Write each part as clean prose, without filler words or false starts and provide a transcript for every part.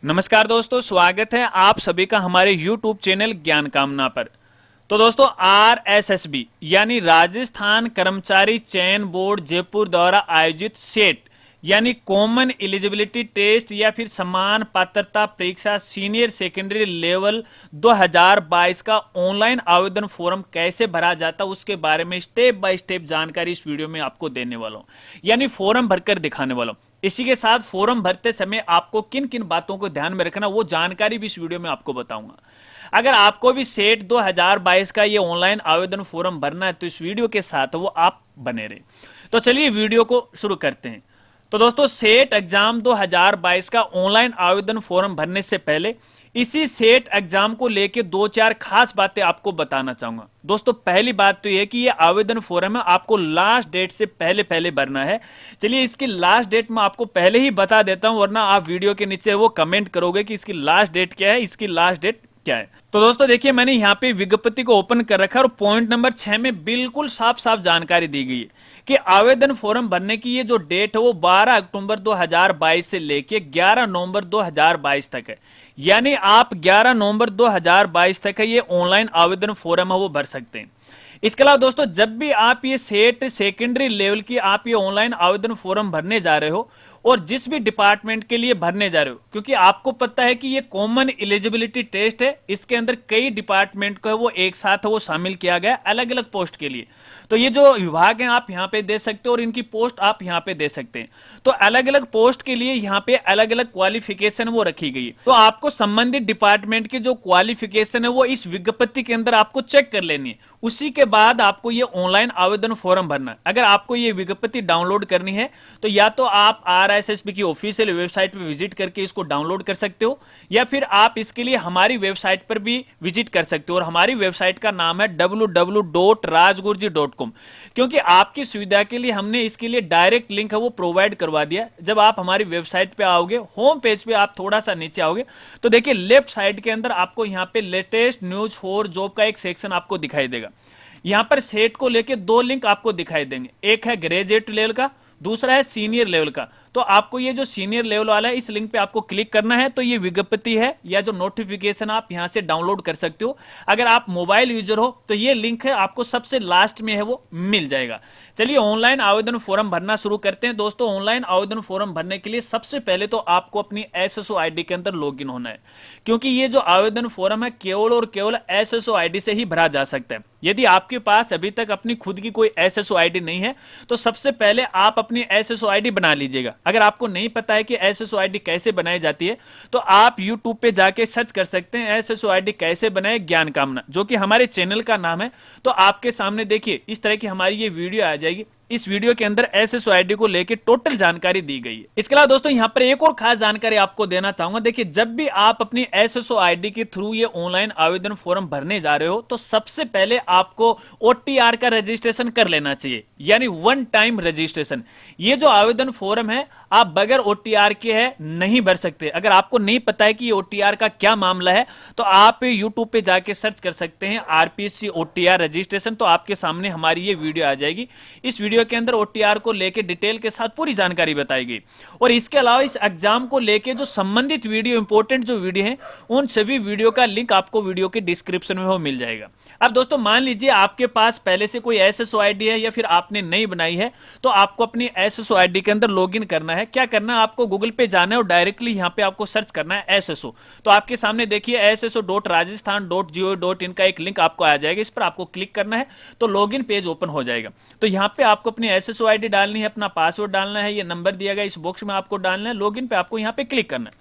नमस्कार दोस्तों, स्वागत है आप सभी का हमारे YouTube चैनल ज्ञान कामना पर। तो दोस्तों RSSB यानी राजस्थान कर्मचारी चयन बोर्ड जयपुर द्वारा आयोजित सेट यानी कॉमन एलिजिबिलिटी टेस्ट या फिर समान पात्रता परीक्षा सीनियर सेकेंडरी लेवल 2022 का ऑनलाइन आवेदन फॉर्म कैसे भरा जाता है उसके बारे में स्टेप बाय स्टेप जानकारी इस वीडियो में आपको देने वाला हूं, यानी फॉर्म भरकर दिखाने वाला हूं। इसी के साथ फॉर्म भरते समय आपको किन किन बातों को ध्यान में रखना वो जानकारी भी इस वीडियो में आपको बताऊंगा। अगर आपको भी सेट 2022 का ये ऑनलाइन आवेदन फॉर्म भरना है तो इस वीडियो के साथ वो आप बने रहे। तो चलिए वीडियो को शुरू करते हैं। तो दोस्तों सेट एग्जाम 2022 का ऑनलाइन आवेदन फॉर्म भरने से पहले इसी सेट एग्जाम को लेके दो चार खास बातें आपको बताना चाहूंगा। दोस्तों पहली बात तो यह कि ये आवेदन फॉर्म है आपको लास्ट डेट से पहले पहले भरना है। चलिए इसकी लास्ट डेट मैं आपको पहले ही बता देता हूं, वरना आप वीडियो के नीचे वो कमेंट करोगे कि इसकी लास्ट डेट क्या है, इसकी लास्ट डेट क्या है। तो दोस्तों देखिए मैंने यहाँ पे विज्ञप्ति को ओपन कर रखा है और पॉइंट नंबर 6 में बिल्कुल साफ साफ जानकारी दी गई है कि आवेदन फॉर्म भरने की ये जो डेट है वो 12 अक्टूबर 2022 से लेके 11 नवंबर 2022 तक है। यानी आप 11 नवंबर 2022 तक है ये ऑनलाइन आवेदन फॉर्म है वो भर सकते हैं। इसके अलावा दोस्तों जब भी आप ये सेट सेकेंडरी लेवल की आप ये ऑनलाइन आवेदन फॉर्म भरने जा रहे हो और जिस भी डिपार्टमेंट के लिए भरने जा रहे हो, क्योंकि आपको पता है कि ये कॉमन एलिजिबिलिटी टेस्ट है, इसके अंदर कई डिपार्टमेंट को है वो एक साथ वो शामिल किया गया अलग अलग पोस्ट के लिए। तो ये जो विभाग हैं आप यहाँ पे दे सकते हो और इनकी पोस्ट आप यहाँ पे दे सकते हैं। तो अलग अलग पोस्ट के लिए यहाँ पे अलग अलग क्वालिफिकेशन वो रखी गई है। तो आपको संबंधित डिपार्टमेंट की जो क्वालिफिकेशन है वो इस विज्ञप्ति के अंदर आपको चेक कर लेनी है। उसी के बाद आपको ये ऑनलाइन आवेदन फॉर्म भरना है। अगर आपको ये विज्ञप्ति डाउनलोड करनी है तो या तो आप RSSB की ऑफिशियल वेबसाइट पे विजिट करके इसको डाउनलोड कर सकते हो, या फिर आप इसके लिए हमारी वेबसाइट पर भी विजिट कर सकते हो। और हमारी वेबसाइट का नाम है www.rajgurji.com, क्योंकि आपकी सुविधा के लिए हमने इसके लिए डायरेक्ट लिंक है वो प्रोवाइड करवा दिया। जब आप हमारी वेबसाइट पे आओगे, होम पेज पे आप थोड़ा सा नीचे आओगे तो देखिए लेफ्ट साइड के अंदर आपको यहाँ पे लेटेस्ट न्यूज फॉर जॉब का एक सेक्शन आपको दिखाई देगा। यहां पर सेट को लेके दो लिंक आपको दिखाई देंगे, एक है ग्रेजुएट लेवल का, दूसरा है सीनियर लेवल का। तो आपको ये जो सीनियर लेवल वाला है इस लिंक पे आपको क्लिक करना है। तो ये विज्ञप्ति है या जो नोटिफिकेशन आप यहां से डाउनलोड कर सकते हो। अगर आप मोबाइल यूजर हो तो ये लिंक है आपको सबसे लास्ट में है वो मिल जाएगा। चलिए ऑनलाइन आवेदन फॉर्म भरना शुरू करते हैं। दोस्तों ऑनलाइन आवेदन फॉर्म भरने के लिए सबसे पहले तो आपको अपनी SSO ID के अंदर लॉगिन होना है, क्योंकि ये जो आवेदन फॉर्म है केवल और केवल SSO ID से ही भरा जा सकता है। यदि आपके पास अभी तक अपनी खुद की कोई SSO ID नहीं है तो सबसे पहले आप अपनी SSO ID बना लीजिएगा। अगर आपको नहीं पता है कि SSO ID कैसे बनाई जाती है तो आप YouTube पे जाके सर्च कर सकते हैं SSO ID कैसे बनाए ज्ञान कामना, जो कि हमारे चैनल का नाम है। तो आपके सामने देखिए इस तरह की हमारी ये वीडियो आ जाएगी। इस वीडियो के अंदर SSO ID को लेकर टोटल जानकारी दी गई है। इसके अलावा दोस्तों यहां पर एक और खास जानकारी आपको देना चाहूंगा। देखिए जब भी आप अपनी SSO ID के थ्रू ये ऑनलाइन आवेदन फॉर्म भरने जा रहे हो तो सबसे पहले आपको OTR का रजिस्ट्रेशन कर लेना चाहिए, यानी वन टाइम रजिस्ट्रेशन। ये जो आवेदन फॉर्म है आप बगैर OTR के है नहीं भर सकते। अगर आपको नहीं पता है कि OTR का क्या मामला है तो आप YouTube पे जाके सर्च कर सकते हैं RPC OTR रजिस्ट्रेशन। तो आपके सामने हमारी ये वीडियो आ जाएगी। इस वीडियो के अंदर OTR को लेके डिटेल के साथ पूरी जानकारी बताई गई। और इसके अलावा इस एग्जाम को लेके जो संबंधित वीडियो, इंपॉर्टेंट जो वीडियो हैं, उन सभी वीडियो का लिंक आपको वीडियो के डिस्क्रिप्शन में वो मिल जाएगा। अब दोस्तों मान लीजिए आपके पास पहले से कोई SSO ID है या फिर आपने नहीं बनाई है तो आपको अपनी SSO ID के अंदर लॉगिन करना है। क्या करना है, आपको गूगल पे जाना है और डायरेक्टली यहाँ पे आपको सर्च करना है SSO। तो आपके सामने देखिए sso.rajasthan.go.in का एक लिंक आपको आ जाएगा। इस पर आपको क्लिक करना है तो लॉगिन पेज ओपन हो जाएगा। तो यहाँ पे आपको अपनी SSO ID डालनी है, अपना पासवर्ड डालना है, ये नंबर दिया गया इस बॉक्स में आपको डालना है। लॉगिन पे आपको यहाँ पे क्लिक करना है।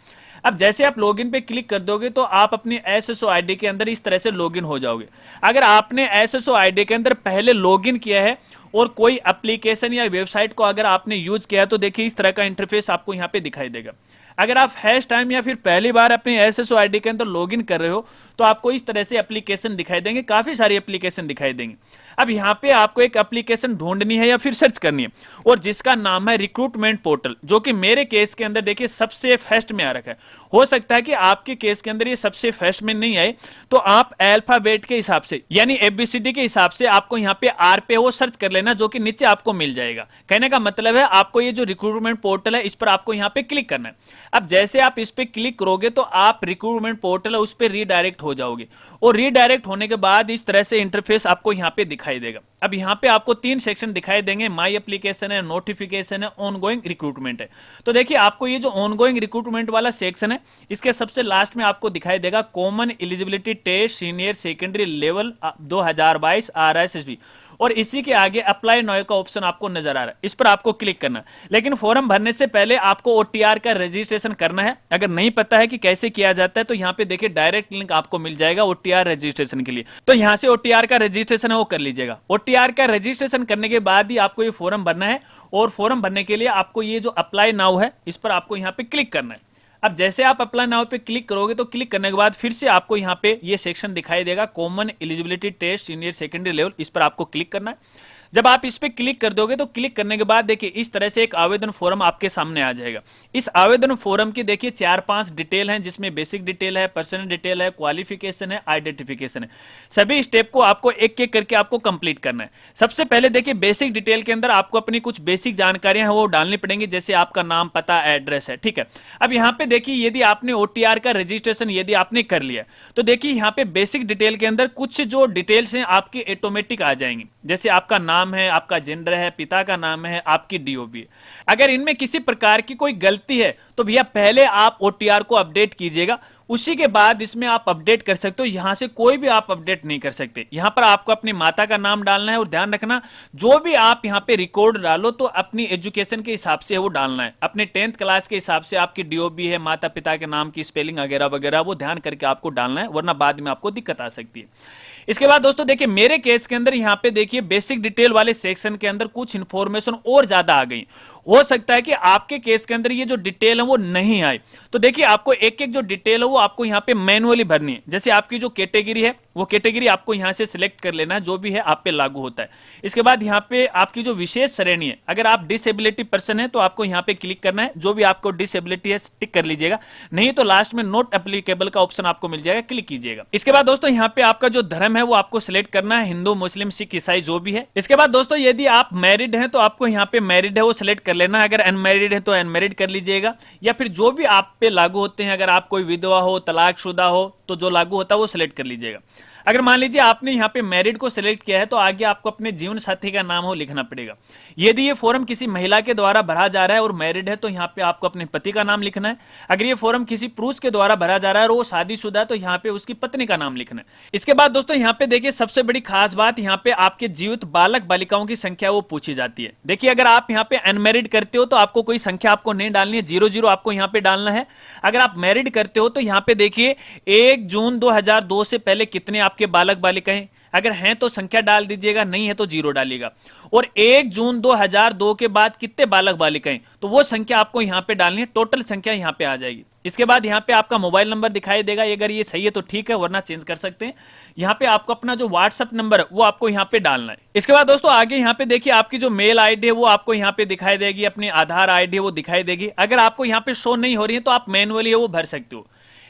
अब जैसे आप लॉगिन पे क्लिक कर दोगे तो आप अपनी SSO ID के अंदर इस तरह से लॉगिन हो जाओगे। अगर आपने SSO ID के अंदर पहले लॉगिन किया है और कोई एप्लीकेशन या वेबसाइट को अगर आपने यूज किया है तो देखिए इस तरह का इंटरफेस आपको यहाँ पे दिखाई देगा। अगर आप फर्स्ट टाइम या फिर पहली बार अपने SSO ID के अंदर लॉगिन कर रहे हो तो आपको इस तरह से एप्लीकेशन दिखाई देंगे, काफी सारी एप्लीकेशन दिखाई देंगे। अब यहाँ पे आपको एक एप्लीकेशन ढूंढनी है या फिर सर्च करनी है, और जिसका नाम है रिक्रूटमेंट पोर्टल, जो कि मेरे केस के अंदर देखिए सबसे फर्स्ट में आ रखा है। हो सकता है कि आपके केस के अंदर ये सबसे फर्स्ट में नहीं आए, तो आप अल्फाबेट के हिसाब से यानी एबीसीडी के हिसाब से आपको यहाँ पे आर पे वो सर्च कर लेना, जो कि नीचे आपको मिल जाएगा। कहने का मतलब है आपको ये जो रिक्रूटमेंट पोर्टल है इस पर आपको यहाँ पे क्लिक करना है। अब जैसे आप इस पे क्लिक करोगे तो आप रिक्रूटमेंट पोर्टल है उस पर रीडायरेक्ट हो जाओगे, और रीडायरेक्ट होने के बाद इस तरह से इंटरफेस आपको यहाँ पे दिखाई देगा। अब यहाँ पे आपको 3 सेक्शन दिखाई देंगे, माई एप्लीकेशन है, नोटिफिकेशन है, ऑनगोइंग रिक्रूटमेंट है। तो देखिए आपको ये जो ऑनगोइंग रिक्रूटमेंट वाला सेक्शन है इसके सबसे लास्ट में आपको दिखाई देगा common eligibility test senior secondary level 2022 RSSB, और इसी के आगे अप्लाई नाउ का ऑप्शन आपको नजर आ रहा है, इस पर आपको क्लिक करना। लेकिन फॉर्म भरने से पहले आपको OTR का रजिस्ट्रेशन करना है। अगर नहीं पता है कि कैसे किया जाता है तो यहाँ पे देखिए डायरेक्ट लिंक आपको मिल जाएगा OTR रजिस्ट्रेशन के लिए, तो यहाँ से OTR का रजिस्ट्रेशन है वो कर लीजिएगा। OTR का रजिस्ट्रेशन करने के बाद ही आपको ये फॉर्म भरना है, और फॉर्म भरने के लिए आपको ये जो अप्लाई नाउ है इस पर आपको यहाँ पे क्लिक करना है। अब जैसे आप अप्लाई नाउ पे क्लिक करोगे तो क्लिक करने के बाद फिर से आपको यहाँ पे ये सेक्शन दिखाई देगा common eligibility test senior secondary level, इस पर आपको क्लिक करना है। जब आप इस पे क्लिक कर दोगे तो क्लिक करने के बाद देखिए इस तरह से एक आवेदन फॉर्म आपके सामने आ जाएगा। इस आवेदन फॉर्म की देखिए 4-5 डिटेल हैं, जिसमें बेसिक डिटेल है, पर्सनल डिटेल है, क्वालिफिकेशन है, आइडेंटिफिकेशन है। सभी स्टेप को आपको एक एक करके आपको कंप्लीट करना है। सबसे पहले देखिए बेसिक डिटेल के अंदर आपको अपनी कुछ बेसिक जानकारियां हैं वो डालनी पड़ेंगी, जैसे आपका नाम, पता, एड्रेस है, ठीक है। अब यहाँ पे देखिए यदि आपने OTR का रजिस्ट्रेशन यदि आपने कर लिया तो देखिए यहाँ पे बेसिक डिटेल के अंदर कुछ जो डिटेल्स हैं आपकी ऑटोमेटिक आ जाएंगी, जैसे आपका नाम है, आपका जेंडर है, पिता का नाम है, आपकी DOB है। अगर इनमें किसी प्रकार की कोई गलती है तो भैया पहले आप OTR को अपडेट कीजिएगा, उसी के बाद इसमें आप अपडेट कर सकते हो। यहां से कोई भी आप अपडेट नहीं कर सकते। यहां पर आपको अपनी माता का नाम डालना है, और ध्यान रखना जो भी आप यहां पे रिकॉर्ड डालो तो अपनी एजुकेशन के हिसाब से वो डालना है, अपने 10th क्लास के हिसाब से आपकी DOB है, माता पिता के नाम की स्पेलिंग वगैरह वगैरह वो ध्यान करके आपको डालना है, वरना बाद में आपको दिक्कत आ सकती है। इसके बाद दोस्तों देखिए मेरे केस के अंदर यहाँ पे देखिए बेसिक डिटेल वाले सेक्शन के अंदर कुछ इंफॉर्मेशन और ज्यादा आ गई। हो सकता है कि आपके केस के अंदर ये जो डिटेल है वो नहीं आए, तो देखिए आपको एक एक जो डिटेल है वो आपको यहाँ पे मैनुअली भरनी है। जैसे आपकी जो कैटेगरी है वो कैटेगरी आपको यहाँ से सिलेक्ट कर लेना है, जो भी है आप पे लागू होता है। इसके बाद यहाँ पे आपकी जो विशेष श्रेणी है, अगर आप डिसेबिलिटी पर्सन है तो आपको यहाँ पे क्लिक करना है, जो भी आपको डिसेबिलिटी है टिक कर लीजिएगा, नहीं तो लास्ट में नॉट एप्लीकेबल का ऑप्शन आपको मिल जाएगा, क्लिक कीजिएगा। इसके बाद दोस्तों यहाँ पे आपका जो धर्म है वो आपको सिलेक्ट करना है, हिंदू, मुस्लिम, सिख, ईसाई जो भी है। इसके बाद दोस्तों यदि आप मैरिड हैं तो आपको यहाँ पे मैरिड है वो सिलेक्ट कर लेना है, अगर अनमैरिड है तो अनमैरिड कर लीजिएगा, या फिर जो भी आप पे लागू होते हैं, अगर आप कोई विधवा हो, तलाकशुदा हो तो जो लागू होता है वो सिलेक्ट कर लीजिएगा। अगर मान लीजिए आपने यहाँ पे मैरिड को सिलेक्ट किया है तो आगे आपको अपने जीवन साथी का नाम हो लिखना पड़ेगा। यदि ये फॉर्म किसी महिला के द्वारा भरा जा रहा है और मैरिड है तो यहाँ पे आपको अपने पति का नाम लिखना है। अगर ये फॉर्म किसी पुरुष के द्वारा भरा जा रहा है और वो शादीशुदा है तो यहाँ पे उसकी पत्नी का नाम लिखना है। इसके बाद दोस्तों यहाँ पे देखिए सबसे बड़ी खास बात, यहाँ पे आपके जीवित बालक बालिकाओं की संख्या वो पूछी जाती है। देखिए अगर आप यहाँ पे अनमैरिड करते हो तो आपको कोई संख्या आपको नहीं डालनी है, 00 आपको यहाँ पे डालना है। अगर आप मैरिड करते हो तो यहाँ पे देखिए 1 जून 2002 से पहले कितने आपके बालक बालिका हैं, अगर हैं तो संख्या डाल दीजिएगा, नहीं है तो 0 डालिएगा। और 1 जून 2002 के बाद कितने बालक बालिकाएं, तो वो संख्या आपको यहाँ पे डालनी है, टोटल संख्या यहाँ पे आ जाएगी। इसके बाद यहाँ पे आपका मोबाइल नंबर दिखाई देगा, अगर ये सही है तो ठीक है, वरना चेंज कर सकते हैं। यहाँ पे आपको अपना जो व्हाट्सएप नंबर है वो आपको यहाँ पे डालना है। इसके बाद दोस्तों आगे यहाँ पे देखिए आपकी जो मेल आईडी है वो आपको यहाँ पे दिखाई देगी, अपनी आधार आईडी है वो दिखाई देगी। अगर आपको यहाँ पे शो नहीं हो रही है तो आप मैनुअली वो भर सकते हो।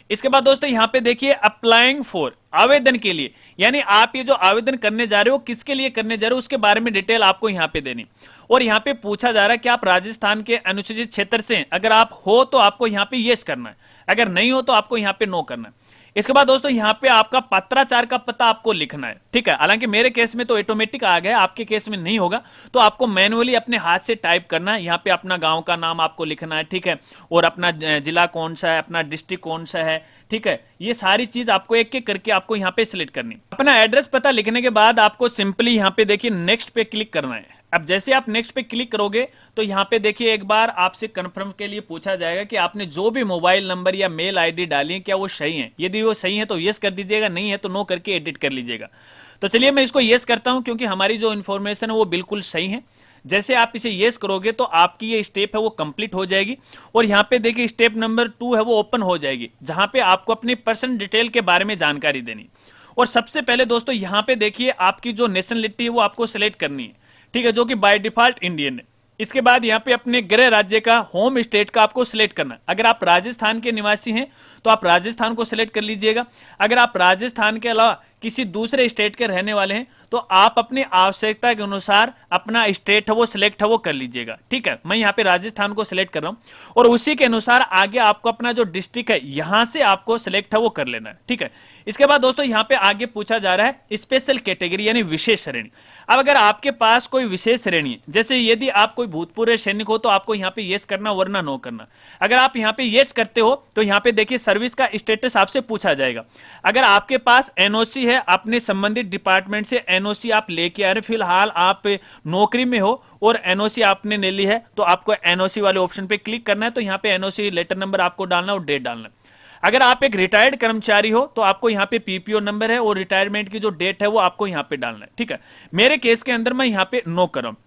इसके बाद दोस्तों यहाँ पे देखिए अप्लाइंग फॉर, आवेदन के लिए, यानी आप ये जो आवेदन करने जा रहे हो किसके लिए करने जा रहे हो उसके बारे में डिटेल आपको यहाँ पे देनी। और यहाँ पे पूछा जा रहा है कि आप राजस्थान के अनुसूचित क्षेत्र से हैं, अगर आप हो तो आपको यहाँ पे यस करना है, अगर नहीं हो तो आपको यहाँ पे नो करना है। इसके बाद दोस्तों यहाँ पे आपका पत्राचार का पता आपको लिखना है, ठीक है। हालांकि मेरे केस में तो ऑटोमेटिक आ गया, आपके केस में नहीं होगा तो आपको मैनुअली अपने हाथ से टाइप करना है। यहाँ पे अपना गांव का नाम आपको लिखना है, ठीक है, और अपना जिला कौन सा है, अपना डिस्ट्रिक्ट कौन सा है, ठीक है। ये सारी चीज आपको एक एक करके आपको यहाँ पे सिलेक्ट करनी। अपना एड्रेस पता लिखने के बाद आपको सिंपली यहाँ पे देखिए नेक्स्ट पे क्लिक करना है। अब जैसे आप नेक्स्ट पे क्लिक करोगे तो यहाँ पे देखिए एक बार आपसे कंफर्म के लिए पूछा जाएगा कि आपने जो भी मोबाइल नंबर या मेल आईडी डाली है क्या वो सही है। यदि वो सही है तो यस कर दीजिएगा, नहीं है तो नो करके एडिट कर लीजिएगा। तो चलिए मैं इसको यस करता हूं क्योंकि हमारी जो इन्फॉर्मेशन है वो बिल्कुल सही है। जैसे आप इसे येस करोगे तो आपकी ये स्टेप है वो कंप्लीट हो जाएगी और यहाँ पे देखिए स्टेप नंबर 2 है वो ओपन हो जाएगी, जहां पे आपको अपनी पर्सनल डिटेल के बारे में जानकारी देनी। और सबसे पहले दोस्तों यहाँ पे देखिए आपकी जो नेशनलिटी है वो आपको सिलेक्ट करनी है, ठीक है, जो कि बाय डिफॉल्ट इंडियन है। इसके बाद यहाँ पे अपने गृह राज्य का, होम स्टेट का आपको सिलेक्ट करना है। अगर आप राजस्थान के निवासी हैं तो आप राजस्थान को सिलेक्ट कर लीजिएगा। अगर आप राजस्थान के अलावा किसी दूसरे स्टेट के रहने वाले हैं तो आप अपनी आवश्यकता के अनुसार अपना स्टेट है वो सिलेक्ट है वो कर लीजिएगा, ठीक है। मैं यहाँ पे राजस्थान को सिलेक्ट कर रहा हूँ और उसी के अनुसार आगे आपको अपना जो डिस्ट्रिक्ट है यहां से आपको सिलेक्ट है वो कर लेना है, ठीक है। इसके बाद दोस्तों यहाँ पे आगे पूछा जा रहा है स्पेशल कैटेगरी यानी विशेष श्रेणी। अब अगर आपके पास कोई विशेष श्रेणी है, जैसे यदि आप कोई भूतपूर्व सैनिक हो तो आपको यहाँ पे येस करना वरना नो करना। अगर आप यहाँ पे येस करते हो तो यहाँ पे देखिए सर्विस का स्टेटस आपसे पूछा जाएगा। अगर आपके पास एनओसी है, अपने संबंधित डिपार्टमेंट से एनओसी आप लेके आ रहे, फिलहाल आप नौकरी में हो और एनओसी आपने ले ली है तो आपको एनओसी वाले ऑप्शन पे क्लिक करना है। तो यहाँ पे एनओसी लेटर नंबर आपको डालना और डेट डालना है। अगर आप एक रिटायर्ड कर्मचारी हो तो आपको यहाँ पे पीपीओ नंबर है और रिटायरमेंट की जो डेट है वो आपको यहाँ पे डालना है, ठीक है। मेरे केस के अंदर मैं यहाँ पे नो कर रहा हूं।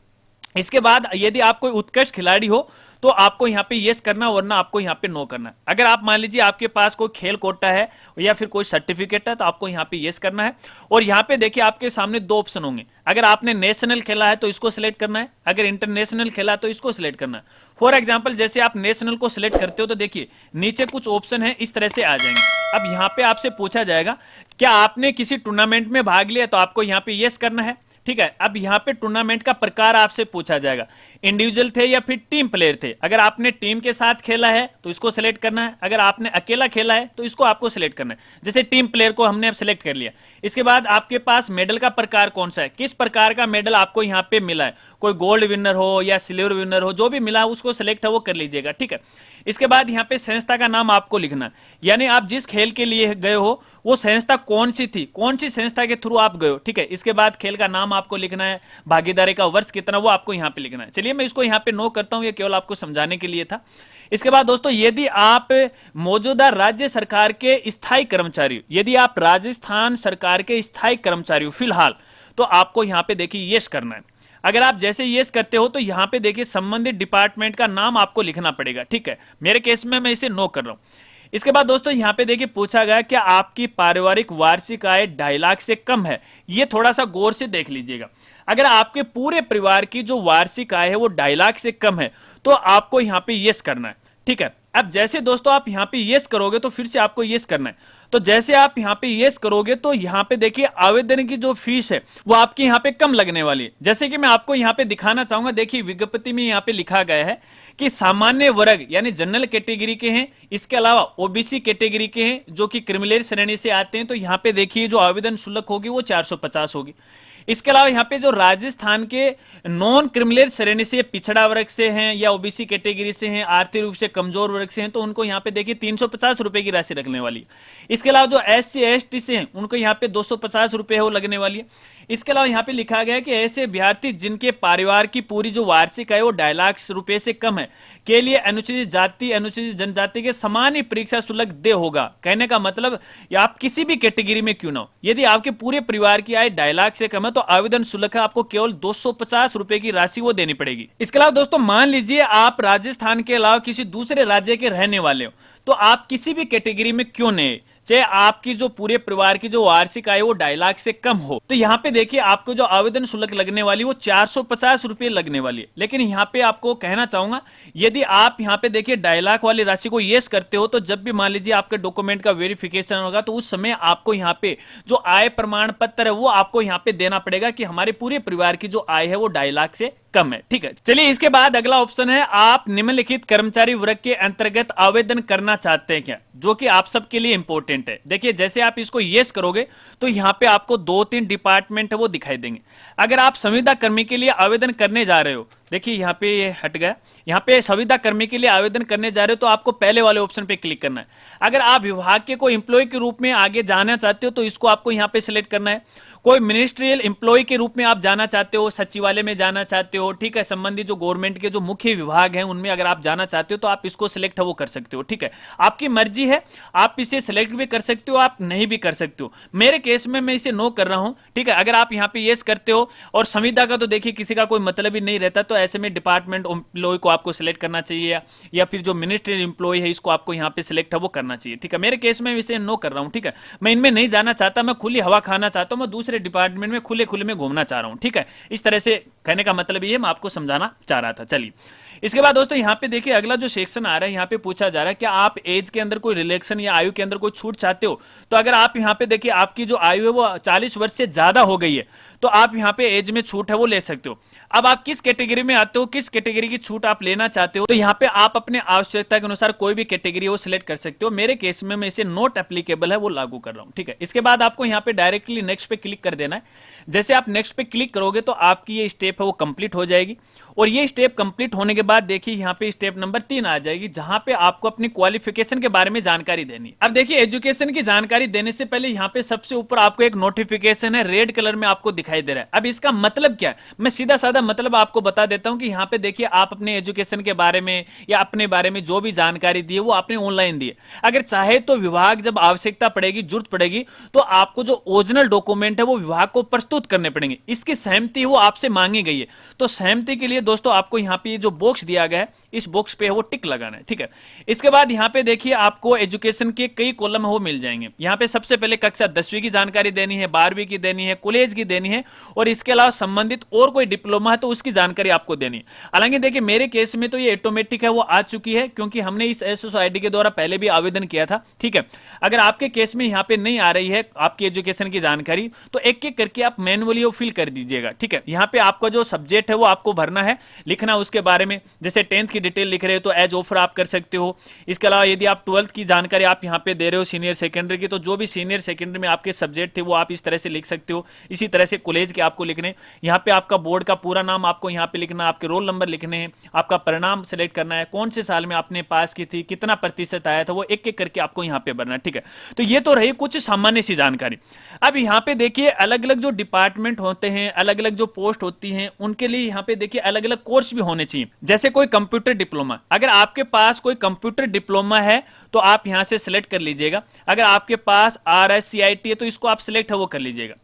इसके बाद यदि आप कोई उत्कृष्ट खिलाड़ी हो तो आपको यहाँ पे यस करना वरना आपको यहाँ पे नो करना है। अगर आप मान लीजिए आपके पास कोई खेल कोटा है या फिर कोई सर्टिफिकेट है तो आपको यहाँ पे यस करना है। और यहाँ पे देखिए आपके सामने दो ऑप्शन होंगे। अगर आपने नेशनल खेला है तो इसको सिलेक्ट करना है, अगर इंटरनेशनल खेला है तो इसको सिलेक्ट करना है। फॉर एग्जाम्पल जैसे आप नेशनल को सिलेक्ट करते हो तो देखिए नीचे कुछ ऑप्शन है इस तरह से आ जाएंगे। अब यहाँ पे आपसे पूछा जाएगा क्या आपने किसी टूर्नामेंट में भाग लिया, तो आपको यहाँ पे यस करना है, ठीक है। अब यहाँ पे टूर्नामेंट का प्रकार आपसे पूछा जाएगा, इंडिविजुअल थे या फिर टीम प्लेयर थे। अगर आपने टीम के साथ खेला है तो इसको सिलेक्ट करना है, अगर आपने अकेला खेला है तो इसको आपको सिलेक्ट करना है। जैसे टीम प्लेयर को हमने अब सिलेक्ट कर लिया। इसके बाद आपके पास मेडल का प्रकार कौन सा है, किस प्रकार का मेडल आपको यहाँ पे मिला है, कोई गोल्ड विनर हो या सिल्वर विनर हो, जो भी मिला है उसको सिलेक्ट है वो कर लीजिएगा, ठीक है। इसके बाद यहाँ पे संस्था का नाम आपको लिखना है, यानी आप जिस खेल के लिए गए हो वो संस्था कौन सी थी, कौन सी संस्था के थ्रू आप गए हो, ठीक है। इसके बाद खेल का नाम आपको लिखना है, भागीदारी का वर्ष कितना वो आपको यहाँ पे लिखना है। चलिए मैं इसको यहाँ पे नो करता हूं, ये केवल आपको समझाने के लिए था। इसके बाद दोस्तों यदि आप मौजूदा राज्य सरकार के स्थायी कर्मचारी हो, यदि आप राजस्थान सरकार के स्थायी कर्मचारी हो फिलहाल, तो आपको यहाँ पे देखिए यस करना है। अगर आप जैसे यस करते हो तो यहाँ पे देखिए संबंधित डिपार्टमेंट का नाम आपको लिखना पड़ेगा, ठीक है। मेरे केस में मैं इसे नो कर रहा हूं। इसके बाद दोस्तों यहाँ पे देखिए पूछा गया क्या आपकी पारिवारिक वार्षिक आय 2.5 लाख से कम है। ये थोड़ा सा गौर से देख लीजिएगा। अगर आपके पूरे परिवार की जो वार्षिक आय है वो 2.5 लाख से कम है तो आपको यहाँ पे यस करना है, ठीक है। अब जैसे दोस्तों आप यहाँ पे यस करोगे तो फिर से आपको यस करना है। तो जैसे आप यहाँ पे यस करोगे तो यहाँ पे देखिए आवेदन की जो फीस है वो आपकी यहाँ पे कम लगने वाली है। जैसे कि मैं आपको यहाँ पे दिखाना चाहूंगा, देखिए विज्ञप्ति में यहाँ पे लिखा गया है कि सामान्य वर्ग यानी जनरल कैटेगरी के हैं, इसके अलावा ओबीसी कैटेगरी के हैं जो कि क्रिमिनल श्रेणी से आते हैं, तो यहाँ पे देखिए जो आवेदन शुल्क होगी वो 450 होगी। इसके अलावा यहाँ पे जो राजस्थान के नॉन क्रिमिनल श्रेणी से, पिछड़ा वर्ग से हैं या ओबीसी कैटेगरी से हैं, आर्थिक रूप से कमजोर वर्ग से हैं, तो उनको यहाँ पे देखिए 350 रुपए की राशि लगने वाली है। इसके अलावा जो SC ST से हैं उनको यहाँ पे 250 रुपए वो लगने वाली है। इसके अलावा यहाँ पे लिखा गया है कि ऐसे अभ्यर्थी जिनके परिवार की पूरी जो वार्षिक आय वो 2.5 लाख रुपए से कम है के लिए अनुसूचित जाति अनुसूचित जनजाति के समान ही परीक्षा शुल्क दे होगा। कहने का मतलब आप किसी भी कैटेगरी में क्यों ना हो, यदि आपके पूरे परिवार की आय 2.5 लाख से कम है तो आवेदन शुल्क आपको केवल 250 रुपए की राशि वो देनी पड़ेगी। इसके अलावा दोस्तों मान लीजिए आप राजस्थान के अलावा किसी दूसरे राज्य के रहने वाले हो तो आप किसी भी कैटेगरी में क्यों नहीं, चाहे आपकी जो पूरे परिवार की जो वार्षिक आय वो 2.5 लाख से कम हो, तो यहाँ पे देखिए आपको जो आवेदन शुल्क लगने वाली वो 450 रुपए लगने वाली है। लेकिन यहाँ पे आपको कहना चाहूंगा यदि आप यहाँ पे देखिए 2.5 लाख वाली राशि को यस करते हो तो जब भी मान लीजिए आपके डॉक्यूमेंट का वेरिफिकेशन होगा तो उस समय आपको यहाँ पे जो आय प्रमाण पत्र है वो आपको यहाँ पे देना पड़ेगा कि हमारे पूरे परिवार की जो आय है वो 2.5 लाख से कम है, ठीक है। चलिए इसके बाद अगला ऑप्शन है आप निम्नलिखित कर्मचारी वर्ग के अंतर्गत आवेदन करना चाहते हैं क्या, जो कि आप सबके लिए इंपॉर्टेंट है। देखिए जैसे आप इसको यस करोगे तो यहाँ पे आपको 2-3 डिपार्टमेंट है वो दिखाई देंगे। अगर आप संविदा कर्मी के लिए आवेदन करने जा रहे हो देखिए यहाँ पे ये हट गया। यहाँ पे संविदा कर्मी के लिए आवेदन करने जा रहे हो तो आपको पहले वाले ऑप्शन पे क्लिक करना है। अगर आप विभाग के कोई एम्प्लॉय के रूप में आगे जाना चाहते हो तो इसको आपको यहाँ पे सिलेक्ट करना है। कोई मिनिस्ट्रियल एम्प्लॉय के रूप में आप जाना चाहते हो, सचिवालय में जाना चाहते हो, ठीक है, संबंधित जो गवर्नमेंट के जो मुख्य विभाग हैं उनमें अगर आप जाना चाहते हो तो आप इसको सिलेक्ट है वो कर सकते हो, ठीक है। आपकी मर्जी है, आप इसे सिलेक्ट भी कर सकते हो, आप नहीं भी कर सकते हो। मेरे केस में मैं इसे नो कर रहा हूं, ठीक है। अगर आप यहाँ पे यस करते हो, और संविदा का तो देखिए किसी का कोई मतलब ही नहीं रहता, तो ऐसे में डिपार्टमेंट एम्प्लॉय को आपको सिलेक्ट करना चाहिए, या फिर जो मिनिस्ट्रियल एम्प्लॉय है इसको आपको यहाँ पे सिलेक्ट है वो करना चाहिए, ठीक है। मेरे केस में इसे नो कर रहा हूँ, ठीक है। मैं इनमें नहीं जाना चाहता, मैं खुली हवा खाना चाहता हूँ, मैं दूसरे डिपार्टमेंट में खुले खुले में घूमना चाह रहा हूँ, ठीक है। इस तरह से कहने का मतलब ये मैं आपको समझाना चाह रहा था। चलिए इसके बाद दोस्तों यहाँ पे देखिए अगला जो सेक्शन आ रहा है, यहाँ पे पूछा जा रहा है कि आप एज के अंदर कोई रिलैक्सेशन या आयु के अंदर कोई छूट चाहते हो। तो अगर आप यहाँ पे देखिए आपकी जो आयु है वो 40 वर्ष से ज्यादा हो गई है तो आप यहाँ पे एज में छूट है वो ले सकते हो। अब आप किस कैटेगरी में आते हो, किस कैटेगरी की छूट आप लेना चाहते हो, तो यहाँ पे आप अपने आवश्यकता के अनुसार कोई भी कैटेगरी वो सिलेक्ट कर सकते हो। मेरे केस में मैं इसे नॉट एप्लीकेबल है वो लागू कर रहा हूँ, ठीक है। इसके बाद आपको यहाँ पे डायरेक्टली नेक्स्ट पे क्लिक कर देना है। जैसे आप नेक्स्ट पे क्लिक करोगे तो आपकी ये स्टेप है वो कंप्लीट हो जाएगी, और ये स्टेप कंप्लीट होने के बाद देखिए यहाँ पे स्टेप नंबर 3 आ जाएगी, जहां पे आपको अपनी क्वालिफिकेशन के बारे में जानकारी देनी है। अब देखिए एजुकेशन की जानकारी देने से पहले यहाँ पे सबसे ऊपर आपको एक नोटिफिकेशन है, रेड कलर में आपको दिखाई दे रहा है। अब इसका मतलब क्या है, मैं सीधा साधा मतलब आपको बता देता हूं कि यहाँ पे देखिए आप अपने एजुकेशन के बारे में या अपने बारे में जो भी जानकारी दी है वो आपने ऑनलाइन दी है। अगर चाहे तो विभाग जब आवश्यकता पड़ेगी, जरूरत पड़ेगी, तो आपको जो ओरिजिनल डॉक्यूमेंट है वो विभाग को प्रस्तुत करने पड़ेंगे। इसकी सहमति वो आपसे मांगी गई है, तो सहमति के लिए दोस्तों आपको यहाँ पे जो बॉक्स दिया गया है इस बॉक्स पे वो टिक लगाना है, ठीक है। इसके बाद यहाँ पे देखिए आपको एजुकेशन के कई कॉलम है वो मिल जाएंगे। यहाँ पे सबसे पहले कक्षा 10वीं की जानकारी देनी है, 12वीं की देनी है, कॉलेज की देनी है, और इसके अलावा संबंधित और कोई डिप्लोमा है तो उसकी जानकारी आपको देनी है। हालांकि देखिए मेरे केस में तो ये ऑटोमेटिक है वो आ चुकी है, क्योंकि हमने इस SSID के द्वारा पहले भी आवेदन किया था, ठीक है। अगर आपके केस में यहाँ पे नहीं आ रही है आपकी एजुकेशन की जानकारी तो एक एक करके आप मैनुअली वो फिल कर दीजिएगा, ठीक है। यहाँ पे आपका जो सब्जेक्ट है वो आपको भरना है, लिखना उसके बारे में। जैसे 10th की डिटेल लिख रहे हो तो एज ऑफर आप कर सकते हो। इसके अलावा यदि आप 12th की जानकारी आप यहाँ पे दे रहे हो, सीनियर सेकेंडरी की, तो जो भी सीनियर सेकेंडरी में आपके सब्जेक्ट थे वो आप इस तरह से लिख सकते हो। इसी तरह से कॉलेज के आपको लिखने, यहाँ पे आपका बोर्ड का पूरा नाम आपको यहाँ पे लिखना, आपके रोल नंबर लिखने हैं, आपका परिणाम सेलेक्ट करना है, कौन से साल में आपने पास की थी, कितना प्रतिशत आया था, वो एक एक करके आपको यहाँ पे भरना है, ठीक है। तो ये तो रही कुछ सामान्य सी जानकारी। अब यहाँ पे देखिए अलग अलग जो डिपार्टमेंट होते हैं, अलग अलग जो पोस्ट होती हैं, उनके लिए यहाँ पे देखिए अलग अलग कोर्स भी होने चाहिए। जैसे कोई कंप्यूटर डिप्लोमा, अगर आपके पास कोई कंप्यूटर डिप्लोमा है तो आप यहां से सिलेक्ट कर लीजिएगा। अगर आपके पास RSCIT है तो इसको आप सिलेक्ट है वो कर लीजिएगा।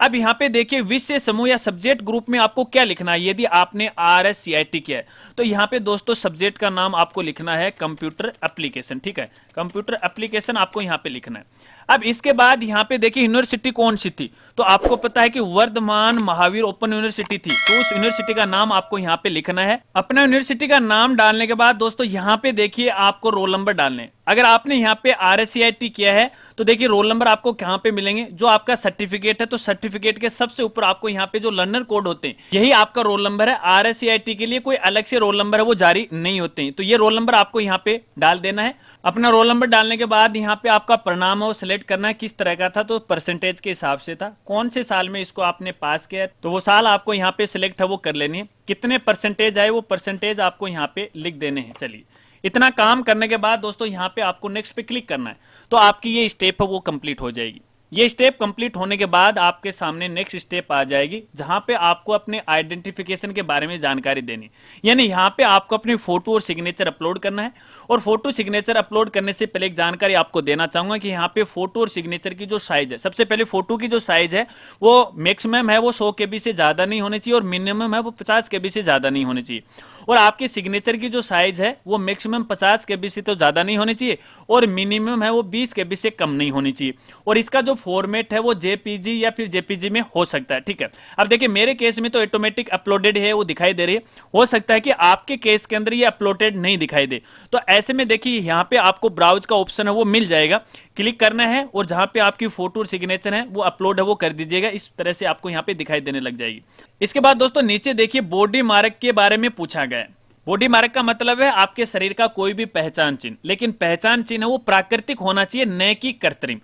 अब यहां पे देखिए विषय समूह या सब्जेक्ट ग्रुप में आपको क्या लिखना है। यदि आपने RSCIT किया है तो यहां पे दोस्तों सब्जेक्ट का नाम आपको लिखना है कंप्यूटर एप्लीकेशन, ठीक है। कंप्यूटर एप्लीकेशन आपको यहां पे लिखना है। अब इसके बाद यहाँ पे देखिए यूनिवर्सिटी कौन सी थी, तो आपको पता है कि वर्धमान महावीर ओपन यूनिवर्सिटी थी, तो उस यूनिवर्सिटी का नाम आपको यहाँ पे लिखना है। अपना यूनिवर्सिटी का नाम डालने के बाद दोस्तों यहाँ पे देखिए आपको रोल नंबर डालने हैं। अगर आपने यहाँ पे RSCIT किया है तो देखिए रोल नंबर आपको कहाँ पे मिलेंगे, जो आपका सर्टिफिकेट है तो सर्टिफिकेट के सबसे ऊपर आपको यहाँ पे जो लर्नर कोड होते हैं यही आपका रोल नंबर है। RSCIT के लिए कोई अलग से रोल नंबर है वो जारी नहीं होते हैं, तो ये रोल नंबर आपको यहाँ पे डाल देना है। अपना रोल नंबर डालने के बाद यहाँ पे आपका परिणाम है वो सिलेक्ट करना है, किस तरह का था, तो परसेंटेज के हिसाब से था, कौन से साल में इसको आपने पास किया तो वो साल आपको यहाँ पे सिलेक्ट है वो कर लेनी है। कितने परसेंटेज आए वो परसेंटेज आपको यहाँ पे लिख देने हैं। चलिए इतना काम करने के बाद दोस्तों यहाँ पे आपको नेक्स्ट पे क्लिक करना है, तो आपकी ये स्टेप है वो कंप्लीट हो जाएगी। ये स्टेप कंप्लीट होने के बाद आपके सामने नेक्स्ट स्टेप आ जाएगी, जहां पे आपको अपने आइडेंटिफिकेशन के बारे में जानकारी देनी, यानी यहां पे आपको अपनी फोटो और सिग्नेचर अपलोड करना है। और फोटो सिग्नेचर अपलोड करने से पहले एक जानकारी आपको देना चाहूंगा कि यहाँ पे फोटो और सिग्नेचर की जो साइज है, सबसे पहले फोटो की जो साइज है वो मैक्सिमम है वो 100 KB से ज्यादा नहीं होनी चाहिए, और मिनिमम है वो 50 KB से ज्यादा नहीं होनी चाहिए। और आपके सिग्नेचर की जो साइज है वो मैक्सिमम 50 KB से तो ज्यादा नहीं होनी चाहिए, और मिनिमम है वो 20 KB से कम नहीं होनी चाहिए। और इसका जो फॉर्मेट है वो JPG या फिर JPG में हो सकता है, ठीक है। अब देखिए मेरे केस में तो ऑटोमेटिक अपलोडेड है वो दिखाई दे रही है, हो सकता है कि आपके केस के अंदर ये अपलोडेड नहीं दिखाई दे, तो ऐसे में देखिए यहाँ पे आपको ब्राउज का ऑप्शन है वो मिल जाएगा, क्लिक करना है और जहां पे आपकी फोटो और सिग्नेचर है वो अपलोड है वो कर दीजिएगा। इस तरह से आपको यहाँ पे दिखाई देने लग जाएगी। इसके बाद दोस्तों नीचे देखिए बॉडी मार्क के बारे में पूछा गया है। बॉडी मार्क का मतलब है आपके शरीर का कोई भी पहचान चिन्ह, लेकिन पहचान चिन्ह वो प्राकृतिक होना चाहिए, न कि कृत्रिम।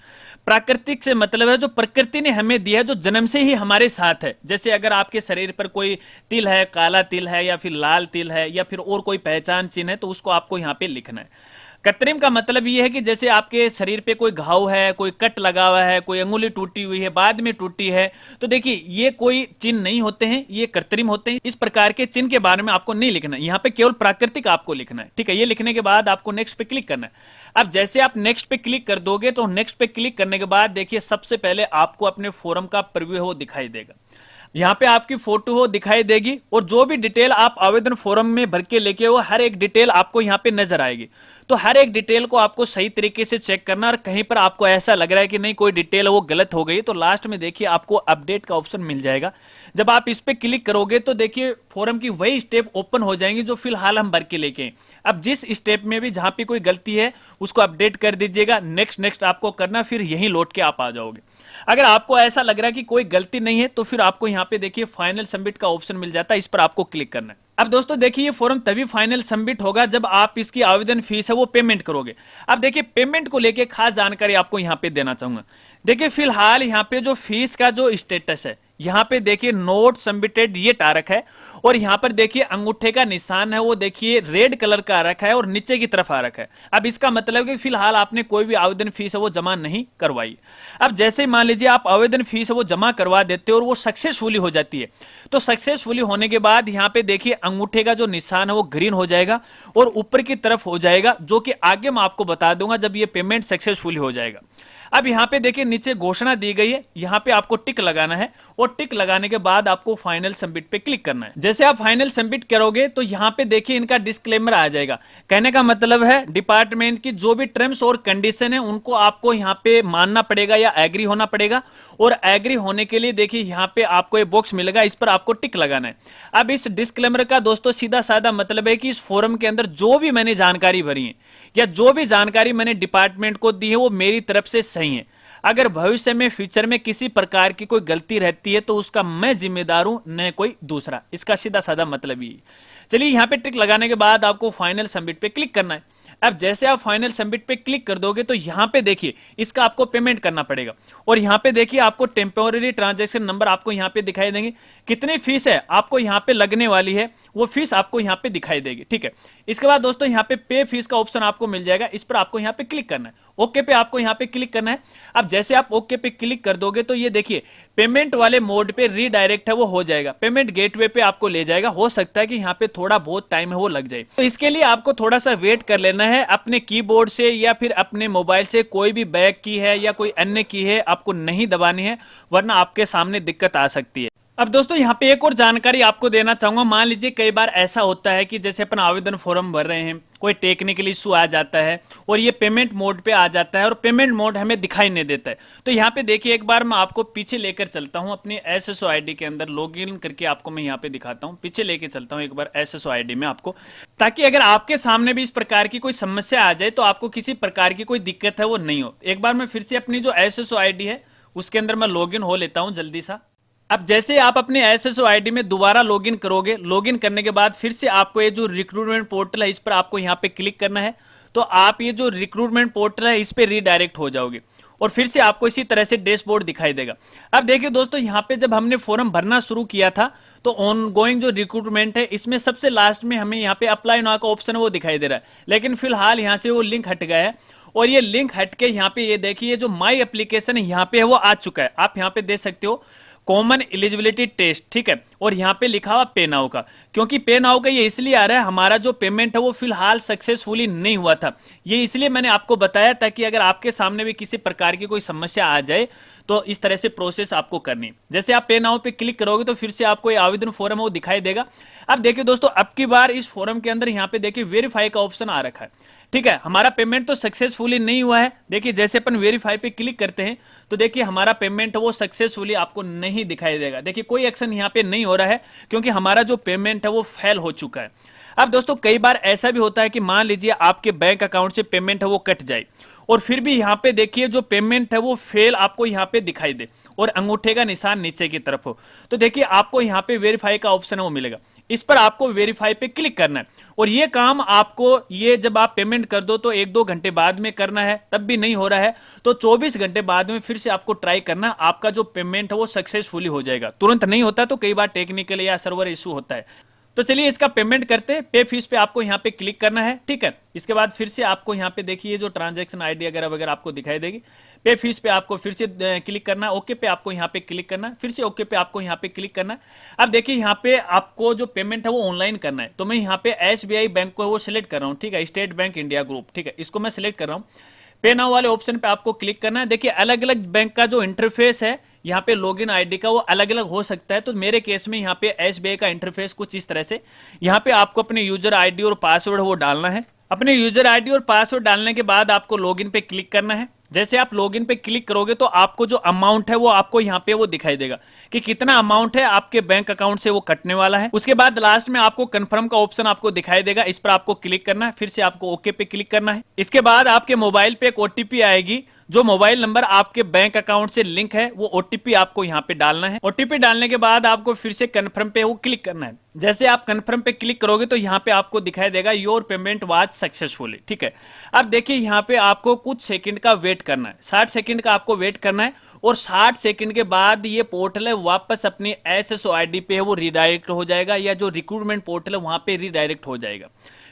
प्राकृतिक से मतलब है जो प्रकृति ने हमें दिया है, जो जन्म से ही हमारे साथ है। जैसे अगर आपके शरीर पर कोई तिल है, काला तिल है या फिर लाल तिल है या फिर और कोई पहचान चिन्ह है, तो उसको आपको यहाँ पे लिखना है। कृत्रिम का मतलब ये है कि जैसे आपके शरीर पे कोई घाव है, कोई कट लगा हुआ है, कोई अंगुली टूटी हुई है, बाद में टूटी है, तो देखिए ये कोई चिन्ह नहीं होते हैं, ये कृत्रिम होते हैं। इस प्रकार के चिन्ह के बारे में आपको नहीं लिखना है, यहाँ पे केवल प्राकृतिक आपको लिखना है। ठीक है, ये लिखने के बाद आपको नेक्स्ट पे क्लिक करना है। अब जैसे आप नेक्स्ट पे क्लिक कर दोगे तो नेक्स्ट पे क्लिक करने के बाद देखिए सबसे पहले आपको अपने फोरम का प्रीव्यू हो दिखाई देगा। यहाँ पे आपकी फोटो हो दिखाई देगी और जो भी डिटेल आप आवेदन फॉर्म में भर के लेके हो, हर एक डिटेल आपको यहाँ पे नजर आएगी। तो हर एक डिटेल को आपको सही तरीके से चेक करना, और कहीं पर आपको ऐसा लग रहा है कि नहीं कोई डिटेल वो गलत हो गई, तो लास्ट में देखिए आपको अपडेट का ऑप्शन मिल जाएगा। जब आप इस पे क्लिक करोगे तो देखिए फॉर्म की वही स्टेप ओपन हो जाएंगी जो फिलहाल हम भर के लेके हैं। अब जिस स्टेप में भी जहां पे कोई गलती है उसको अपडेट कर दीजिएगा, नेक्स्ट नेक्स्ट आपको करना, फिर यहीं लौट के आप आ जाओगे। अगर आपको ऐसा लग रहा है कि कोई गलती नहीं है तो फिर आपको यहाँ पे देखिए फाइनल सबमिट का ऑप्शन मिल जाता है, इस पर आपको क्लिक करना है। अब दोस्तों देखिए ये फॉर्म तभी फाइनल सबमिट होगा जब आप इसकी आवेदन फीस है वो पेमेंट करोगे। अब देखिए पेमेंट को लेके खास जानकारी आपको यहाँ पे देना चाहूंगा। देखिए फिलहाल यहाँ पे जो फीस का जो स्टेटस है, यहाँ पे देखिए नोट सबमिटेड ये आ रखा है, और यहाँ पर देखिए अंगूठे का निशान है वो देखिए रेड कलर का आ रखा है और नीचे की तरफ आ रखा है। अब इसका मतलब है कि फिलहाल आपने कोई भी आवेदन फीस है वो जमा नहीं करवाई। अब जैसे मान लीजिए आप आवेदन फीस है वो जमा करवा देते हो और वो सक्सेसफुली हो जाती है, तो सक्सेसफुली होने के बाद यहाँ पे देखिए अंगूठे का जो निशान है वो ग्रीन हो जाएगा और ऊपर की तरफ हो जाएगा, जो कि आगे मैं आपको बता दूंगा जब ये पेमेंट सक्सेसफुली हो जाएगा। अब यहाँ पे देखिए नीचे घोषणा दी गई है, यहाँ पे आपको टिक लगाना है और टिक लगाने के बाद आपको फाइनल सबमिट पे क्लिक करना है। जैसे आप फाइनल सबमिट करोगे तो यहाँ पे देखिए इनका डिस्क्लेमर आ जाएगा। कहने का मतलब है डिपार्टमेंट की जो भी टर्म्स और कंडीशन है उनको आपको यहाँ पे मानना पड़ेगा या एग्री होना पड़ेगा, और एग्री होने के लिए देखिए यहाँ पे आपको ये बॉक्स मिलेगा, इस पर आपको टिक लगाना है। अब इस डिस्क्लेमर का दोस्तों सीधा साधा मतलब है कि इस फॉर्म के अंदर जो भी मैंने जानकारी भरी है या जो भी जानकारी मैंने डिपार्टमेंट को दी है वो मेरी तरफ से सही है। अगर भविष्य में फ्यूचर में किसी प्रकार की कोई गलती रहती है तो उसका मैं जिम्मेदार हूं, न कोई दूसरा। इसका सीधा साधा मतलब ही। चलिए यहाँ पे टिक लगाने के बाद आपको फाइनल सबमिट पे क्लिक करना है। अब जैसे आप फाइनल सबमिट पे क्लिक कर दोगे तो यहाँ पे देखिए इसका आपको पेमेंट करना पड़ेगा, और यहाँ पे देखिए आपको टेम्पोररी ट्रांजैक्शन नंबर आपको यहाँ पे दिखाई देंगे। कितनी फीस है आपको यहाँ पे लगने वाली है वो फीस आपको यहाँ पे दिखाई देगी। ठीक है, इसके बाद दोस्तों यहाँ पे पे फीस का ऑप्शन आपको मिल जाएगा, इस पर आपको यहाँ पे क्लिक करना है। ओके पे आपको यहाँ पे क्लिक करना है। अब जैसे आप ओके पे क्लिक कर दोगे तो ये देखिए पेमेंट वाले मोड पे रीडायरेक्ट है वो हो जाएगा, पेमेंट गेटवे पे आपको ले जाएगा। हो सकता है कि यहाँ पे थोड़ा बहुत टाइम है वो लग जाए, तो इसके लिए आपको थोड़ा सा वेट कर लेना है। अपने कीबोर्ड से या फिर अपने मोबाइल से कोई भी बैक की है या कोई अन्य की है आपको नहीं दबानी है, वरना आपके सामने दिक्कत आ सकती है। अब दोस्तों यहाँ पे एक और जानकारी आपको देना चाहूंगा। मान लीजिए कई बार ऐसा होता है कि जैसे अपन आवेदन फॉर्म भर रहे हैं, कोई टेक्निकल इशू आ जाता है और ये पेमेंट मोड पे आ जाता है और पेमेंट मोड हमें दिखाई नहीं देता है। तो यहाँ पे देखिए एक बार मैं आपको पीछे लेकर चलता हूँ, अपनी SSO ID के अंदर लॉगिन करके आपको मैं यहाँ पे दिखाता हूँ। पीछे लेके चलता हूँ एक बार SSO ID में आपको, ताकि अगर आपके सामने भी इस प्रकार की कोई समस्या आ जाए तो आपको किसी प्रकार की कोई दिक्कत है वो नहीं हो। एक बार मैं फिर से अपनी जो SSO ID है उसके अंदर मैं लॉगिन हो लेता हूँ जल्दी सा। अब जैसे आप अपने SSO ID में दोबारा लॉगिन करोगे, लॉगिन करने के बाद फिर से आपको ये जो रिक्रूटमेंट पोर्टल है इस पर आपको यहाँ पे क्लिक करना है, तो आप ये जो रिक्रूटमेंट पोर्टल है इस पे रीडायरेक्ट हो जाओगे और फिर से आपको इसी तरह से डैशबोर्ड दिखाई देगा। अब देखिए दोस्तों यहाँ पे जब हमने फॉर्म भरना शुरू किया था तो ऑन गोइंग जो रिक्रूटमेंट है इसमें सबसे लास्ट में हमें यहाँ पे अप्लाई नाउ का ऑप्शन है वो दिखाई दे रहा है, लेकिन फिलहाल यहाँ से वो लिंक हट गया है और ये लिंक हट के यहाँ पे ये देखिए जो माई एप्लीकेशन है यहाँ पे है वो आ चुका है। आप यहाँ पे देख सकते हो कॉमन एलिजिबिलिटी टेस्ट, ठीक है, और यहाँ पे लिखा हुआ पे नाउ का, क्योंकि पे नाउ का ये इसलिए आ रहा है हमारा जो पेमेंट है वो फिलहाल सक्सेसफुली नहीं हुआ था। ये इसलिए मैंने आपको बताया ताकि अगर आपके सामने भी किसी प्रकार की कोई समस्या आ जाए तो इस तरह से प्रोसेस आपको करनी। जैसे आप पे नाउ पे क्लिक करोगे तो फिर से आपको ये आवेदन फॉर्म है वो दिखाई देगा। अब देखिए दोस्तों अब की बार इस फॉर्म के अंदर यहाँ पे देखिए वेरीफाई का ऑप्शन आ रखा है, ठीक है। हमारा पेमेंट तो सक्सेसफुली नहीं हुआ है। देखिए जैसे अपन वेरीफाई पे क्लिक करते हैं तो देखिए हमारा पेमेंट वो सक्सेसफुली आपको नहीं दिखाई देगा। देखिए कोई एक्शन यहाँ पे नहीं हो रहा है क्योंकि हमारा जो पेमेंट है वो फेल हो चुका है। अब दोस्तों कई बार ऐसा भी होता है कि मान लीजिए आपके बैंक अकाउंट से पेमेंट है वो कट जाए और फिर भी यहाँ पे देखिए जो पेमेंट है वो फेल आपको यहाँ पे दिखाई दे और अंगूठे का निशान नीचे की तरफ हो, तो देखिए आपको यहाँ पे वेरीफाई का ऑप्शन है वो मिलेगा। इस पर आपको वेरीफाई पे क्लिक करना है। और ये काम आपको ये जब आप पेमेंट कर दो तो 1-2 घंटे बाद में करना है, तब भी नहीं हो रहा है तो 24 घंटे बाद में फिर से आपको ट्राई करना, आपका जो पेमेंट है वो सक्सेसफुली हो जाएगा। तुरंत नहीं होता तो कई बार टेक्निकल या सर्वर इशू होता है। तो चलिए इसका पेमेंट करते हैं। पे फीस पे आपको यहाँ पे क्लिक करना है, ठीक है। इसके बाद फिर से आपको यहाँ पे देखिए जो ट्रांजैक्शन आईडी वगैरह आपको दिखाई देगी। पे फीस पे आपको फिर से क्लिक करना है, ओके पे आपको यहाँ पे क्लिक करना है, फिर से ओके पे आपको यहाँ पे क्लिक करना है। अब देखिए यहाँ पे आपको जो पेमेंट है वो ऑनलाइन करना है, तो मैं यहाँ पे SBI बैंक को वो सिलेक्ट कर रहा हूँ, ठीक है, स्टेट बैंक इंडिया ग्रुप, ठीक है, इसको मैं सिलेक्ट कर रहा हूँ। पे नाउ वाले ऑप्शन पे आपको क्लिक करना है। देखिए अलग अलग बैंक का जो इंटरफेस है यहाँ पे लॉगिन आईडी का वो अलग अलग हो सकता है, तो मेरे केस में यहाँ पे SBI का इंटरफेस कुछ इस तरह से। यहाँ पे आपको अपने यूजर आईडी और पासवर्ड वो डालना है। अपने यूजर आईडी और पासवर्ड डालने के बाद आपको लॉगिन पे क्लिक करना है। जैसे आप लॉगिन पे क्लिक करोगे तो आपको जो अमाउंट है वो आपको यहाँ पे वो दिखाई देगा कि कितना अमाउंट है आपके बैंक अकाउंट से वो कटने वाला है। उसके बाद लास्ट में आपको कंफर्म का ऑप्शन आपको दिखाई देगा, इस पर आपको क्लिक करना है, फिर से आपको ओके पे क्लिक करना है। इसके बाद आपके मोबाइल पे एक OTP आएगी, जो मोबाइल नंबर आपके बैंक अकाउंट से लिंक है वो OTP आपको यहाँ पे डालना है। OTP डालने के बाद आपको फिर से कंफर्म पे वो क्लिक करना है। जैसे आप कंफर्म पे क्लिक करोगे तो यहाँ पे आपको दिखाई देगा योर पेमेंट वाज सक्सेसफुली, ठीक है। अब देखिए यहाँ पे आपको कुछ सेकंड का वेट करना है, 60 सेकंड का आपको वेट करना है, और 60 सेकंड के बाद ये पोर्टल है वापस अपनी SSO ID पे है वो रिडायरेक्ट हो जाएगा, या जो रिक्रूटमेंट पोर्टल है वहां पे रिडायरेक्ट हो जाएगा।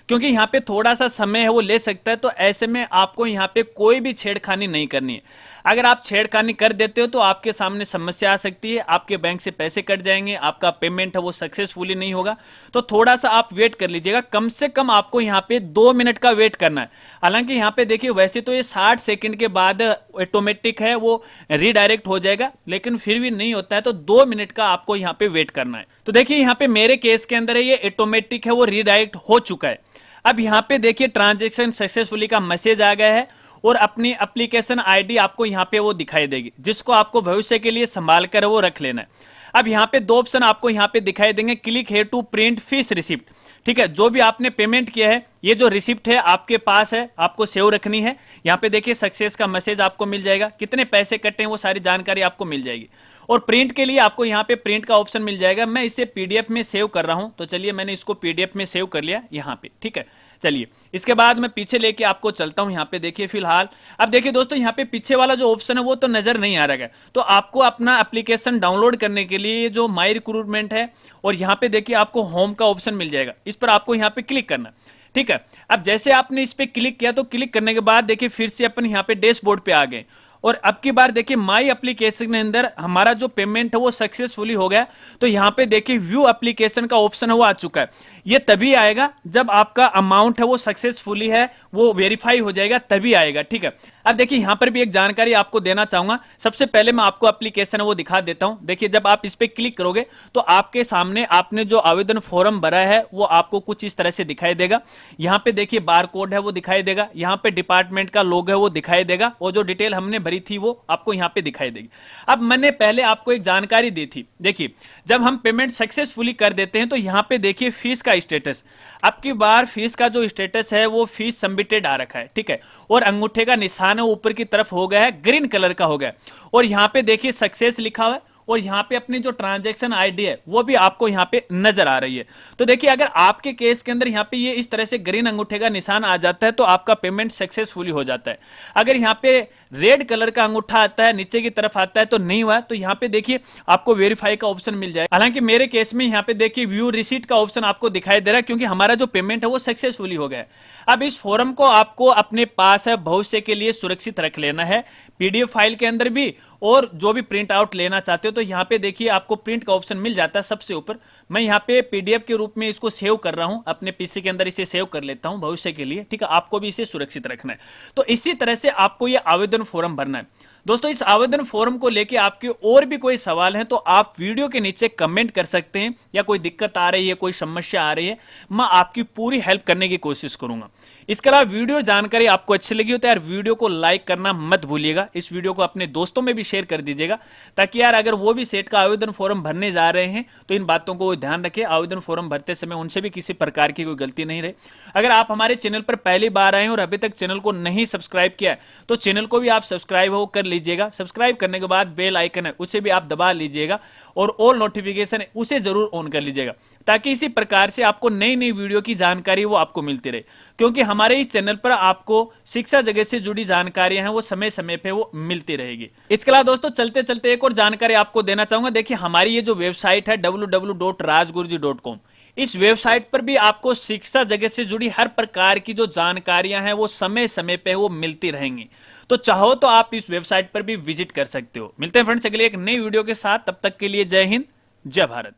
क्योंकि यहाँ पे थोड़ा सा समय है वो ले सकता है, तो ऐसे में आपको यहाँ पे कोई भी छेड़खानी नहीं करनी है। अगर आप छेड़खानी कर देते हो तो आपके सामने समस्या आ सकती है, आपके बैंक से पैसे कट जाएंगे, आपका पेमेंट है वो सक्सेसफुली नहीं होगा। तो थोड़ा सा आप वेट कर लीजिएगा, कम से कम आपको यहाँ पे 2 मिनट का वेट करना है। हालांकि यहाँ पे देखिए वैसे तो ये 60 सेकंड के बाद ऑटोमेटिक है वो रिडायरेक्ट हो जाएगा, लेकिन फिर भी नहीं होता है तो 2 मिनट का आपको यहाँ पे वेट करना है। तो देखिए यहाँ पे मेरे केस के अंदर है ये ऑटोमेटिक है वो रिडायरेक्ट हो चुका है। अब यहाँ पे देखिए ट्रांजैक्शन सक्सेसफुली का मैसेज आ गया है, और अपनी एप्लीकेशन आईडी आपको यहाँ पे वो दिखाई देगी, जिसको आपको भविष्य के लिए संभाल कर वो रख लेना है। अब यहाँ पे 2 ऑप्शन आपको यहाँ पे दिखाई देंगे, click here to print fees receipt, ठीक है। जो भी आपने पेमेंट किया है ये जो रिसिप्ट है आपके पास है, आपको सेव रखनी है। यहाँ पे देखिए सक्सेस का मैसेज आपको मिल जाएगा, कितने पैसे कटे हैं वो सारी जानकारी आपको मिल जाएगी। और प्रिंट के लिए आपको यहाँ पे प्रिंट का ऑप्शन मिल जाएगा। मैं इसे PDF में सेव कर रहा हूं, तो चलिए मैंने इसको PDF में सेव कर लिया यहाँ पे, ठीक है। चलिए इसके बाद मैं पीछे लेके आपको चलता हूं। यहाँ पे देखिए फिलहाल, अब देखिए दोस्तों यहाँ पे पीछे वाला जो ऑप्शन है वो तो नजर नहीं आ रहा है, तो आपको अपना एप्लीकेशन डाउनलोड करने के लिए जो माई रिक्रूटमेंट है, और यहाँ पे देखिए आपको होम का ऑप्शन मिल जाएगा, इस पर आपको यहाँ पे क्लिक करना, ठीक है। अब जैसे आपने इस पे क्लिक किया तो क्लिक करने के बाद देखिए फिर से अपन यहाँ पे डैशबोर्ड पे आ गए, और अब की बार देखिए माई एप्लीकेशन के अंदर हमारा जो पेमेंट है वो सक्सेसफुली हो गया। तो यहाँ पे देखिए व्यू एप्लीकेशन का ऑप्शन है वो आ चुका है। ये तभी आएगा जब आपका अमाउंट है वो सक्सेसफुली है वो वेरीफाई हो जाएगा, तभी आएगा, ठीक है। अब देखिए यहाँ पर भी एक जानकारी आपको देना चाहूंगा। सबसे पहले मैं आपको एप्लीकेशन है वो दिखा देता हूं। देखिए जब आप इस पे क्लिक करोगे तो आपके सामने आपने जो आवेदन फॉर्म भरा है वो आपको कुछ इस तरह से दिखाई देगा। यहाँ पे देखिए बार कोड है वो दिखाई देगा, यहाँ पे डिपार्टमेंट का लोगो है वो दिखाई देगा, और जो डिटेल हमने भरी थी वो आपको यहाँ पे दिखाई देगी। अब मैंने पहले आपको एक जानकारी दी थी, देखिए जब हम पेमेंट सक्सेसफुली कर देते हैं तो यहाँ पे देखिए फीस का स्टेटस, अब की बार फीस का जो स्टेटस है वो फीस सबमिटेड आ रखा है, ठीक है। और अंगूठे का निशान है ऊपर की तरफ हो गया है, ग्रीन कलर का हो गया, और यहाँ पे देखिए सक्सेस लिखा हुआ है, और यहाँ पे अपनी जो ट्रांजैक्शन आईडी है वो भी आपको यहाँ पे नजर आ रही है। तो देखिए अगर आपके केस के अंदर यहाँ पे ये इस तरह से ग्रीन अंगूठे का निशान आ जाता है तो आपका पेमेंट सक्सेसफुली हो जाता है। अगर यहाँ पे रेड कलर का अंगूठा आता है नीचे की तरफ आता है तो नहीं हुआ, तो यहाँ पे देखिए आपको वेरीफाई का ऑप्शन मिल जाए। हालांकि मेरे केस में यहाँ पे देखिए व्यू रिसीट का ऑप्शन आपको दिखाई दे रहा है, क्योंकि हमारा जो पेमेंट है वो सक्सेसफुली हो गया है। अब इस फॉर्म को आपको अपने पास है भविष्य के लिए सुरक्षित रख लेना है, PDF फाइल के अंदर भी, और जो भी प्रिंट आउट लेना चाहते हो तो यहाँ पे देखिए आपको प्रिंट का ऑप्शन मिल जाता है सबसे ऊपर। मैं यहाँ पे PDF के रूप में इसको सेव कर रहा हूँ, अपने PC के अंदर इसे सेव कर लेता हूँ भविष्य के लिए, ठीक है। आपको भी इसे सुरक्षित रखना है। तो इसी तरह से आपको ये आवेदन फॉर्म भरना है। दोस्तों इस आवेदन फॉर्म को लेके आपके और भी कोई सवाल है तो आप वीडियो के नीचे कमेंट कर सकते हैं, या कोई दिक्कत आ रही है, कोई समस्या आ रही है, मैं आपकी पूरी हेल्प करने की कोशिश करूंगा। इसके अलावा वीडियो जानकारी आपको अच्छी लगी हो तो यार वीडियो को लाइक करना मत भूलिएगा। इस वीडियो को अपने दोस्तों में भी शेयर कर दीजिएगा, ताकि यार अगर वो भी सेट का आवेदन फॉर्म भरने जा रहे हैं तो इन बातों को ध्यान रखें, आवेदन फॉर्म भरते समय उनसे भी किसी प्रकार की कोई गलती नहीं रहे। अगर आप हमारे चैनल पर पहली बार आए और अभी तक चैनल को नहीं सब्सक्राइब किया है तो चैनल को भी आप सब्सक्राइब हो कर लीजिएगा। सब्सक्राइब करने के बाद बेल आइकन है उसे भी आप दबा लीजिएगा, और ऑल नोटिफिकेशन है उसे जरूर ऑन कर लीजिएगा, ताकि इसी प्रकार से आपको नई नई वीडियो की जानकारी वो आपको मिलती रहे, क्योंकि हमारे इस चैनल पर आपको शिक्षा जगत से जुड़ी जानकारियां हैं वो समय समय पे वो मिलती रहेगी। इसके अलावा दोस्तों चलते चलते एक और जानकारी आपको देना चाहूंगा। देखिए हमारी ये जो वेबसाइट है www.rajguruji.com, इस वेबसाइट पर भी आपको शिक्षा जगत से जुड़ी हर प्रकार की जो जानकारियां हैं वो समय समय पे वो मिलती रहेंगी। तो चाहो तो आप इस वेबसाइट पर भी विजिट कर सकते हो। मिलते हैं फ्रेंड्स अगले एक नई वीडियो के साथ, तब तक के लिए जय हिंद जय भारत।